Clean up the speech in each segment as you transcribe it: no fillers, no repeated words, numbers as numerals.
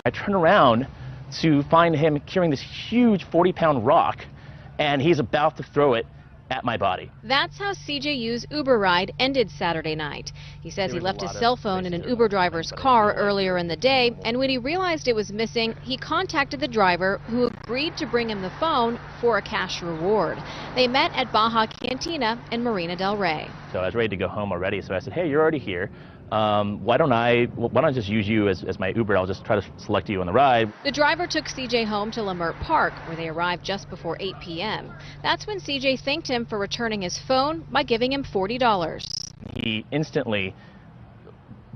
I turn around to find him carrying this huge 40-pound rock, and he's about to throw it at my body. That's how CJU's Uber ride ended Saturday night. He says he left his cell phone in an Uber driver's car earlier in the day, and when he realized it was missing, he contacted the driver, who agreed to bring him the phone for a cash reward. They met at Baja Cantina in Marina del Rey. So I was ready to go home already, so I said, hey, you're already here. Why don't I just use you as my Uber? I'll just try to select you on the ride. The driver took CJ home to Lamert Park, where they arrived just before 8 p.m. That's when CJ thanked him for returning his phone by giving him $40. He instantly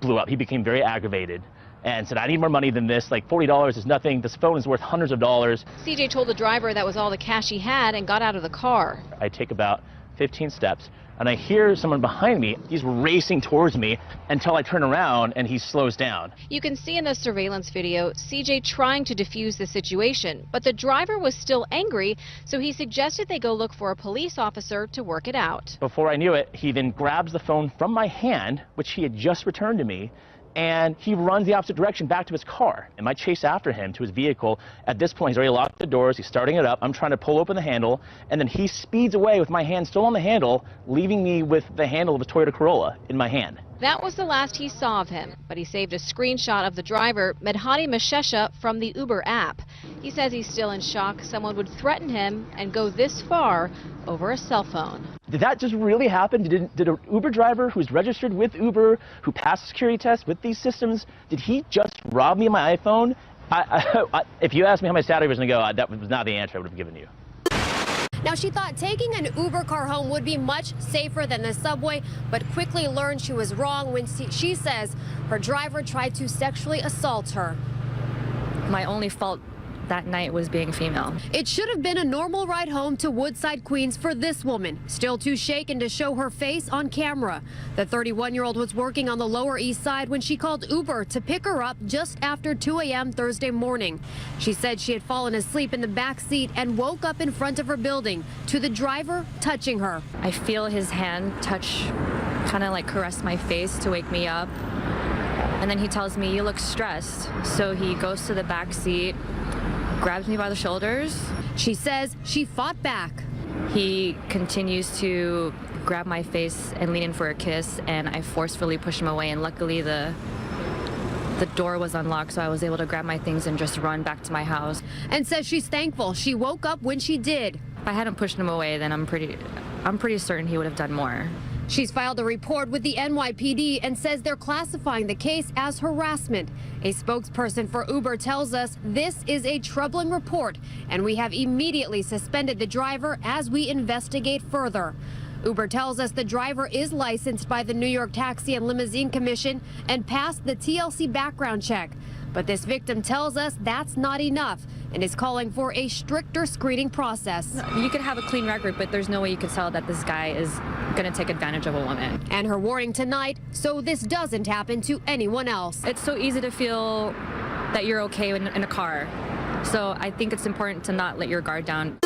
blew up. He became very aggravated and said, I need more money than this. Like, $40 is nothing. This phone is worth hundreds of dollars. CJ told the driver that was all the cash he had and got out of the car. I take about 15 steps, and I hear someone behind me. He's racing towards me until I turn around and he slows down. You can see in the surveillance video CJ trying to defuse the situation, but the driver was still angry, so he suggested they go look for a police officer to work it out. Before I knew it, he then grabs the phone from my hand, which he had just returned to me, and he runs the opposite direction back to his car. And I chase after him to his vehicle. At this point, he's already locked the doors. He's starting it up. I'm trying to pull open the handle, and then he speeds away with my hand still on the handle, leaving me with the handle of a Toyota Corolla in my hand. That was the last he saw of him, but he saved a screenshot of the driver, Medhati Mashesha, from the Uber app. He says he's still in shock someone would threaten him and go this far over a cell phone. Did that just really happen? Did an Uber driver who's registered with Uber, who passed security tests with these systems, did he just rob me of my iPhone? If you asked me how my Saturday was going to go, that was not the answer I would have given you. Now, she thought taking an Uber car home would be much safer than the subway, but quickly learned she was wrong when she says her driver tried to sexually assault her. My only fault that night was being female. It should have been a normal ride home to Woodside, Queens for this woman, still too shaken to show her face on camera. The 31-year-old was working on the Lower East Side when she called Uber to pick her up just after 2 a.m. Thursday morning. She said she had fallen asleep in the back seat and woke up in front of her building to the driver touching her. I feel his hand touch, kind of like caress my face to wake me up. And then he tells me, you look stressed. So he goes to the back seat, grabs me by the shoulders. She says she fought back. He continues to grab my face and lean in for a kiss, and I forcefully push him away, and luckily the door was unlocked, so I was able to grab my things and just run back to my house. And says she's thankful she woke up when she did. If I hadn't pushed him away, then I'm pretty certain he would have done more. She's filed a report with the NYPD and says they're classifying the case as harassment. A spokesperson for Uber tells us this is a troubling report, and we have immediately suspended the driver as we investigate further. Uber tells us the driver is licensed by the New York Taxi and Limousine Commission and passed the TLC background check. But this victim tells us that's not enough and is calling for a stricter screening process. You could have a clean record, but there's no way you could tell that this guy is going to take advantage of a woman. And her warning tonight, so this doesn't happen to anyone else. It's so easy to feel that you're okay in a car. So I think it's important to not let your guard down.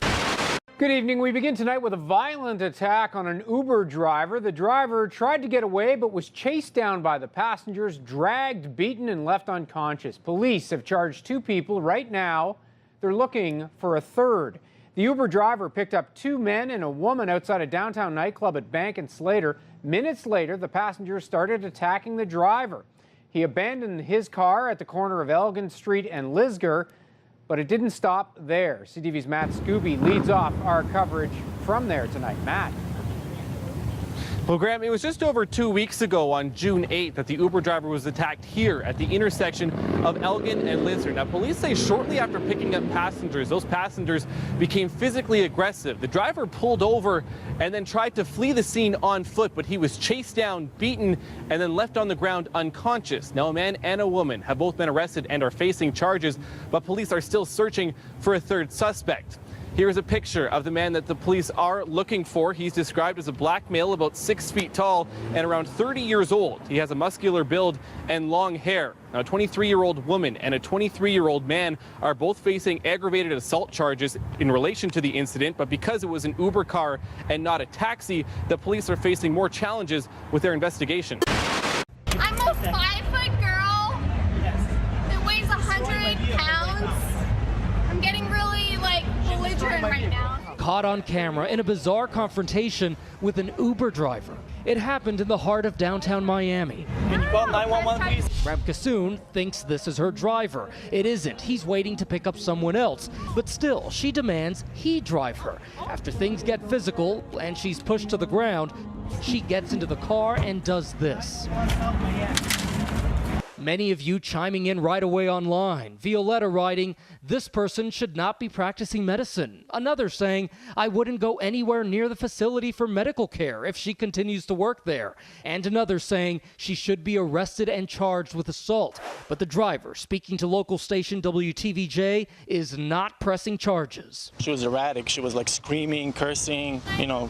Good evening. We begin tonight with a violent attack on an Uber driver. The driver tried to get away but was chased down by the passengers, dragged, beaten, and left unconscious. Police have charged 2 people right now. They're looking for a third. The Uber driver picked up 2 men and a woman outside a downtown nightclub at Bank and Slater. Minutes later, the passengers started attacking the driver. He abandoned his car at the corner of Elgin Street and Lisgar, but it didn't stop there. CTV's Matt Scooby leads off our coverage from there tonight. Matt. Well, Graham, it was just over 2 weeks ago on June 8th that the Uber driver was attacked here at the intersection of Elgin and Lisgar. Now, police say shortly after picking up passengers, those passengers became physically aggressive. The driver pulled over and then tried to flee the scene on foot, but he was chased down, beaten, and then left on the ground unconscious. Now, a man and a woman have both been arrested and are facing charges, but police are still searching for a third suspect. Here's a picture of the man that the police are looking for. He's described as a black male, about 6 feet tall and around 30 years old. He has a muscular build and long hair. Now, a 23-year-old woman and a 23-year-old man are both facing aggravated assault charges in relation to the incident, but because it was an Uber car and not a taxi, the police are facing more challenges with their investigation. I'm a 5-foot girl that weighs 100 caught on camera in a bizarre confrontation with an Uber driver. It happened in the heart of downtown Miami. Can you call 911, please? Ramkasoon thinks this is her driver. It isn't. He's waiting to pick up someone else. But still, she demands he drive her. After things get physical and she's pushed to the ground, she gets into the car and does this. Many of you chiming in right away online. Violetta writing, "This person should not be practicing medicine." Another saying, "I wouldn't go anywhere near the facility for medical care if she continues to work there." And another saying, "She should be arrested and charged with assault." But the driver, speaking to local station WTVJ, is not pressing charges. She was erratic. She was like screaming, cursing,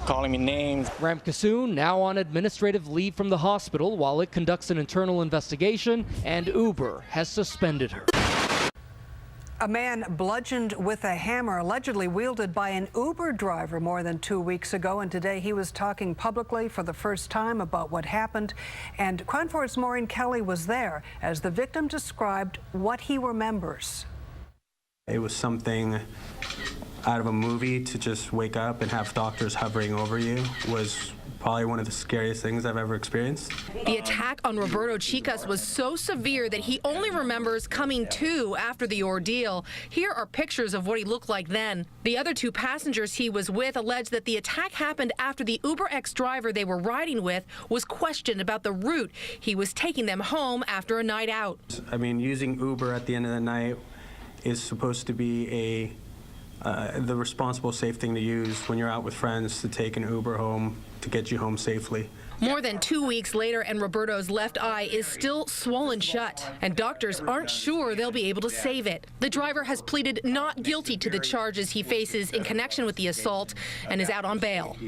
calling me names. Ramkasoon now on administrative leave from the hospital while it conducts an internal investigation, and Uber has suspended her. A man bludgeoned with a hammer allegedly wielded by an Uber driver more than 2 weeks ago, and today he was talking publicly for the first time about what happened. And KRON 4's Maureen Kelly was there as the victim described what he remembers. It was something out of a movie. To just wake up and have doctors hovering over you was probably one of the scariest things I've ever experienced. The attack on Roberto Chicas was so severe that he only remembers coming to after the ordeal. Here are pictures of what he looked like then. The other 2 passengers he was with alleged that the attack happened after the UberX driver they were riding with was questioned about the route he was taking them home after a night out. I mean, using Uber at the end of the night is supposed to be the responsible, safe thing to use when you're out with friends, to take an Uber home to get you home safely. More than 2 weeks later, and Roberto's left eye is still swollen shut, and doctors aren't sure they'll be able to save it. The driver has pleaded not guilty to the charges he faces in connection with the assault and is out on bail.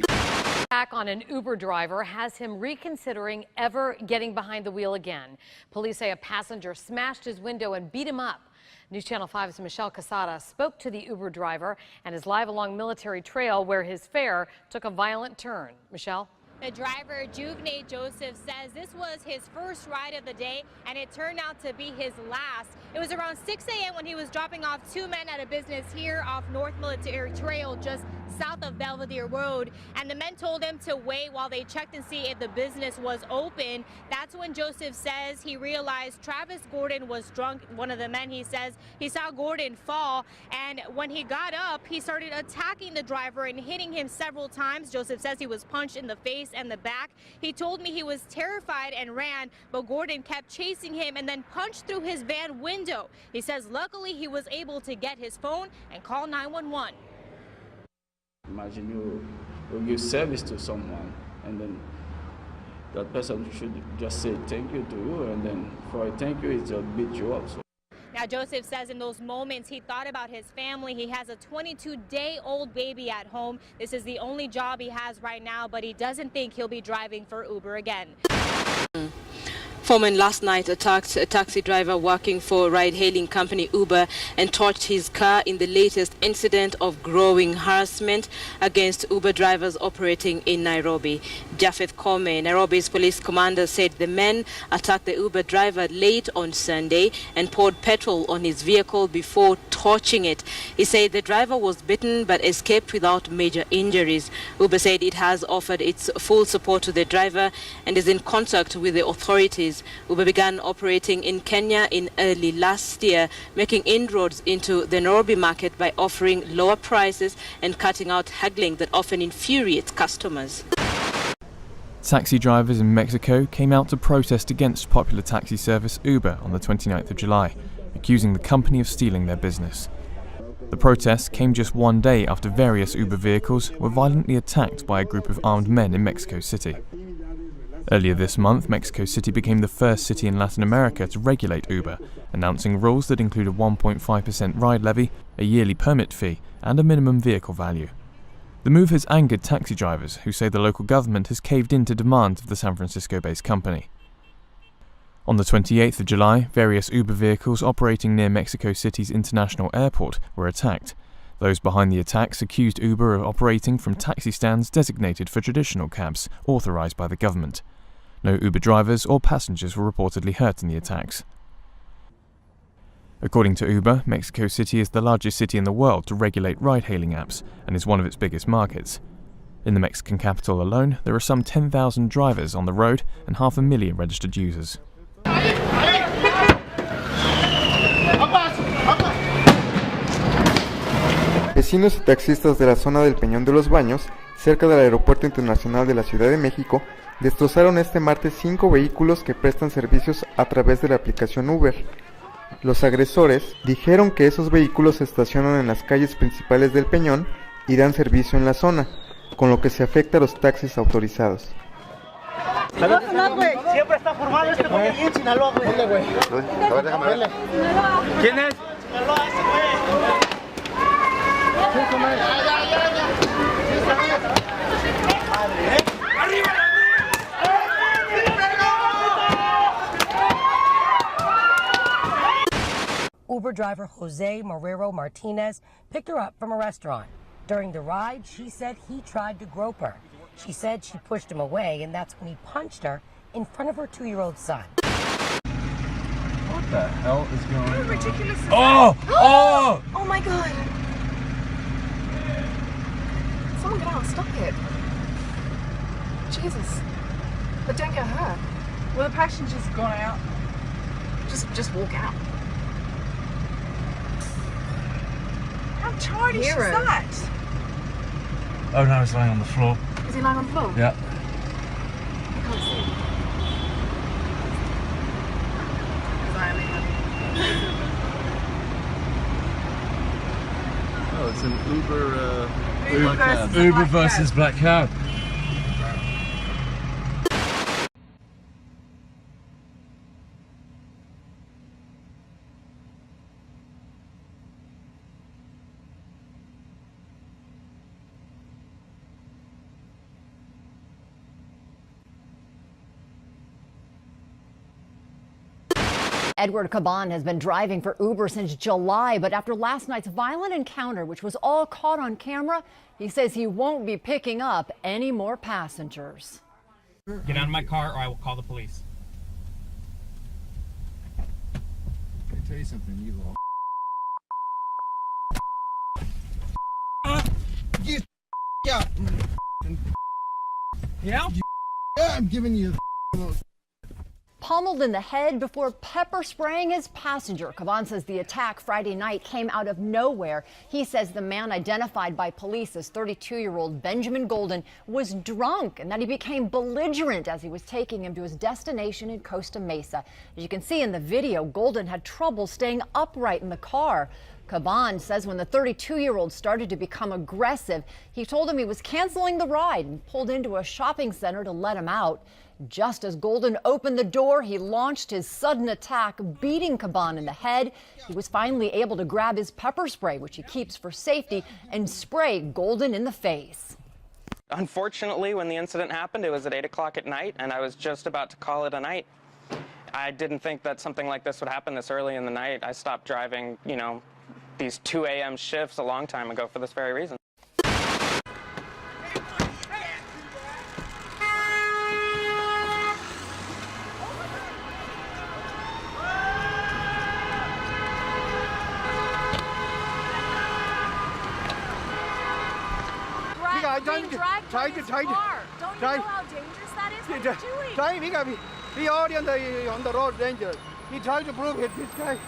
Attack on an Uber driver has him reconsidering ever getting behind the wheel again. Police say a passenger smashed his window and beat him up. News Channel 5's Michelle Casada spoke to the Uber driver and is live along Military Trail, where his fare took a violent turn. Michelle? The driver, Juvne Joseph, says this was his first ride of the day, and it turned out to be his last. It was around 6 a.m. when he was dropping off 2 men at a business here off North Military Trail, just south of Belvedere Road, and the men told him to wait while they checked and see if the business was open. That's when Joseph says he realized Travis Gordon was drunk. One of the men, he says he saw Gordon fall, and when he got up, he started attacking the driver and hitting him several times. Joseph says he was punched in the face and the back. He told me he was terrified and ran, but Gordon kept chasing him and then punched through his van window. He says luckily he was able to get his phone and call 911. Imagine you give service to someone, and then that person should just say thank you to you, and then for a thank you, it just beat you up. So. Now, Joseph says in those moments he thought about his family. He has a 22-day-old baby at home. This is the only job he has right now, but he doesn't think he'll be driving for Uber again. Foreman last night attacked a taxi driver working for ride-hailing company Uber and torched his car in the latest incident of growing harassment against Uber drivers operating in Nairobi. Japheth Kome, Nairobi's police commander, said the men attacked the Uber driver late on Sunday and poured petrol on his vehicle before torching it. He said the driver was bitten but escaped without major injuries. Uber said it has offered its full support to the driver and is in contact with the authorities. Uber began operating in Kenya in early last year, making inroads into the Nairobi market by offering lower prices and cutting out haggling that often infuriates customers. Taxi drivers in Mexico came out to protest against popular taxi service Uber on the 29th of July, accusing the company of stealing their business. The protests came just one day after various Uber vehicles were violently attacked by a group of armed men in Mexico City. Earlier this month, Mexico City became the first city in Latin America to regulate Uber, announcing rules that include a 1.5% ride levy, a yearly permit fee, and a minimum vehicle value. The move has angered taxi drivers, who say the local government has caved in to demands of the San Francisco-based company. On the 28th of July, various Uber vehicles operating near Mexico City's international airport were attacked. Those behind the attacks accused Uber of operating from taxi stands designated for traditional cabs, authorized by the government. No Uber drivers or passengers were reportedly hurt in the attacks. According to Uber, Mexico City is the largest city in the world to regulate ride-hailing apps and is one of its biggest markets. In the Mexican capital alone, there are some 10,000 drivers on the road and 500,000 registered users. Vecinos y taxistas de la zona del Peñón de los Baños, cerca del Aeropuerto Internacional de la Ciudad de México, destrozaron este martes 5 vehículos que prestan servicios a través de la aplicación Uber. Los agresores dijeron que esos vehículos se estacionan en las calles principales del Peñón y dan servicio en la zona, con lo que se afecta a los taxis autorizados. Siempre está formado este güey ahí en Sinaloa, güey. A ver, déjame ver. ¿Quién es? Sinaloa, ese güey. Uber driver Jose Marrero Martinez picked her up from a restaurant. During the ride, she said he tried to grope her. She said she pushed him away, and that's when he punched her in front of her 2-year-old son. What the hell is going on? How ridiculous is that? Oh! Oh my god! Someone get out, stop it. Jesus. But don't get hurt. Well, the passenger's gone out. Just walk out. How childish is that? Oh no, he's lying on the floor. Is he lying on the floor? Yeah. I can't see. Oh, it's an Uber versus Black Cab. Edward Caban has been driving for Uber since July, but after last night's violent encounter, which was all caught on camera, he says he won't be picking up any more passengers. Get out of my car or I will call the police. Let me tell you something, you all. Yeah? Yeah, I'm giving you Pummeled in the head before pepper spraying his passenger. Caban says the attack Friday night came out of nowhere. He says the man identified by police as 32-year-old Benjamin Golden was drunk and that he became belligerent as he was taking him to his destination in Costa Mesa. As you can see in the video, Golden had trouble staying upright in the car. Caban says when the 32-year-old started to become aggressive, he told him he was canceling the ride and pulled into a shopping center to let him out. Just as Golden opened the door, he launched his sudden attack, beating Caban in the head. He was finally able to grab his pepper spray, which he keeps for safety, and spray Golden in the face. Unfortunately, when the incident happened, it was at 8 o'clock at night, and I was just about to call it a night. I didn't think that something like this would happen this early in the night. I stopped driving, these 2 a.m. shifts a long time ago for this very reason. Don't you know how dangerous that is? What are you doing? He already on the road danger. He tried to prove it, this guy.